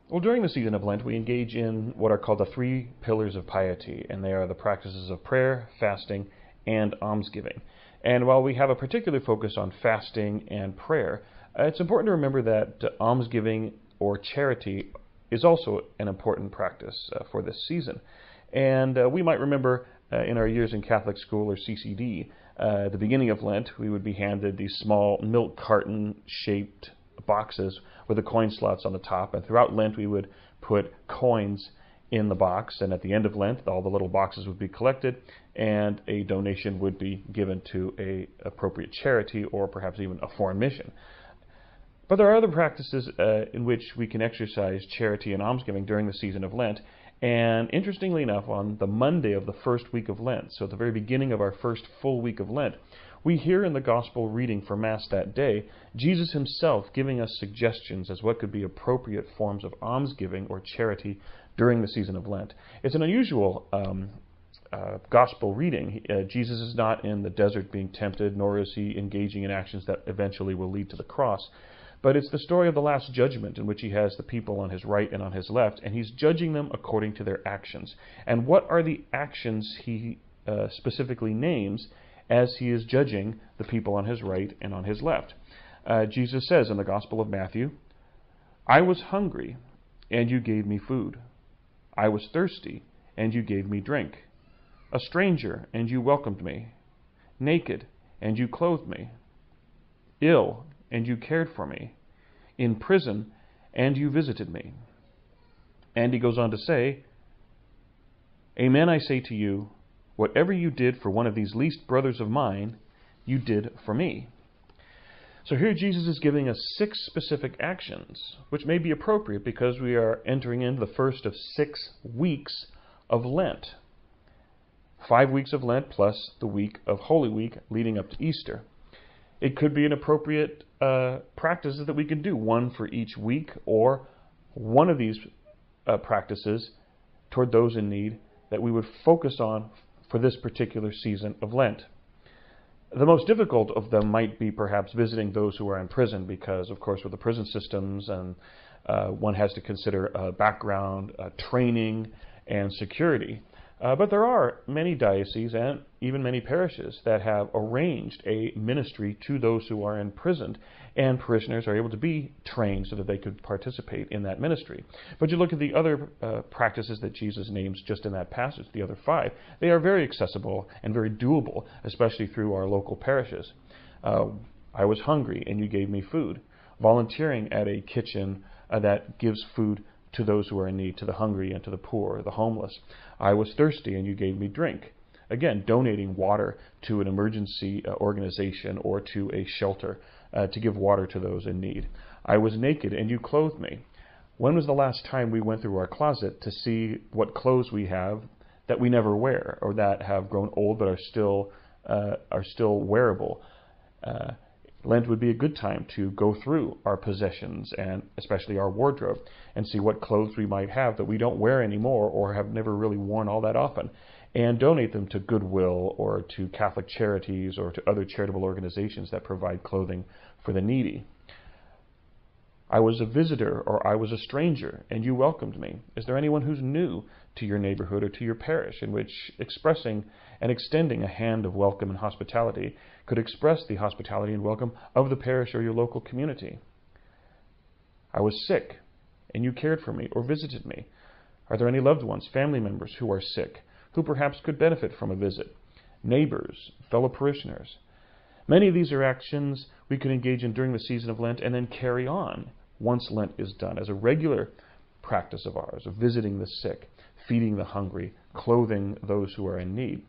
Well, during the season of Lent, we engage in what are called the three pillars of piety, and they are the practices of prayer, fasting, and almsgiving. And while we have a particular focus on fasting and prayer, it's important to remember that almsgiving or charity is also an important practice for this season. And we might remember in our years in Catholic school or CCD, at the beginning of Lent, we would be handed these small milk carton-shaped boxes with the coin slots on the top. And throughout Lent, we would put coins in the box. And at the end of Lent, all the little boxes would be collected, and a donation would be given to an appropriate charity or perhaps even a foreign mission. But there are other practices in which we can exercise charity and almsgiving during the season of Lent. And interestingly enough, on the Monday of the first week of Lent, so at the very beginning of our first full week of Lent, we hear in the Gospel reading for Mass that day, Jesus himself giving us suggestions as what could be appropriate forms of almsgiving or charity during the season of Lent. It's an unusual Gospel reading. Jesus is not in the desert being tempted, nor is he engaging in actions that eventually will lead to the cross. But it's the story of the Last Judgment in which he has the people on his right and on his left, and he's judging them according to their actions. And what are the actions he specifically names as he is judging the people on his right and on his left? Jesus says in the Gospel of Matthew, "I was hungry, and you gave me food. I was thirsty, and you gave me drink. A stranger, and you welcomed me. Naked, and you clothed me. Ill, and you cared for me. In prison, and you visited me." And he goes on to say, "Amen, I say to you, whatever you did for one of these least brothers of mine, you did for me." So here Jesus is giving us 6 specific actions, which may be appropriate because we are entering into the first of 6 weeks of Lent. 5 weeks of Lent plus the week of Holy Week leading up to Easter. It could be an appropriate practices that we can do, one for each week, or one of these practices toward those in need that we would focus on for this particular season of Lent. The most difficult of them might be perhaps visiting those who are in prison, because, of course, with the prison systems, and one has to consider background, training, and security. But there are many dioceses and even many parishes that have arranged a ministry to those who are imprisoned, and parishioners are able to be trained so that they could participate in that ministry. But you look at the other practices that Jesus names just in that passage, the other 5, they are very accessible and very doable, especially through our local parishes. I was hungry and you gave me food. Volunteering at a kitchen that gives food to those who are in need, to the hungry and to the poor, the homeless. I was thirsty and you gave me drink. Again, donating water to an emergency organization or to a shelter to give water to those in need. I was naked and you clothed me. When was the last time we went through our closet to see what clothes we have that we never wear, or that have grown old but are still wearable? Lent would be a good time to go through our possessions, and especially our wardrobe, and see what clothes we might have that we don't wear anymore or have never really worn all that often, and donate them to Goodwill or to Catholic Charities or to other charitable organizations that provide clothing for the needy. I was a visitor, or I was a stranger, and you welcomed me. Is there anyone who's new to your neighborhood or to your parish, in which expressing and extending a hand of welcome and hospitality could express the hospitality and welcome of the parish or your local community? I was sick, and you cared for me or visited me. Are there any loved ones, family members who are sick, who perhaps could benefit from a visit? Neighbors, fellow parishioners. Many of these are actions we could engage in during the season of Lent and then carry on once Lent is done as a regular practice of ours, of visiting the sick, feeding the hungry, clothing those who are in need.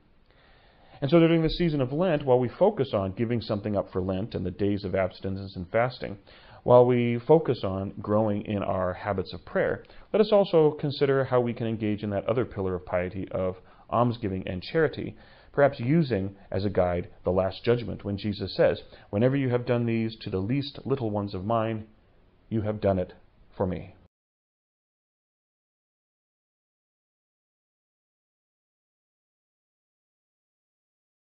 And so during the season of Lent, while we focus on giving something up for Lent and the days of abstinence and fasting, while we focus on growing in our habits of prayer, let us also consider how we can engage in that other pillar of piety of almsgiving and charity, perhaps using as a guide the Last Judgment, when Jesus says, "Whenever you have done these to the least little ones of mine, you have done it for me."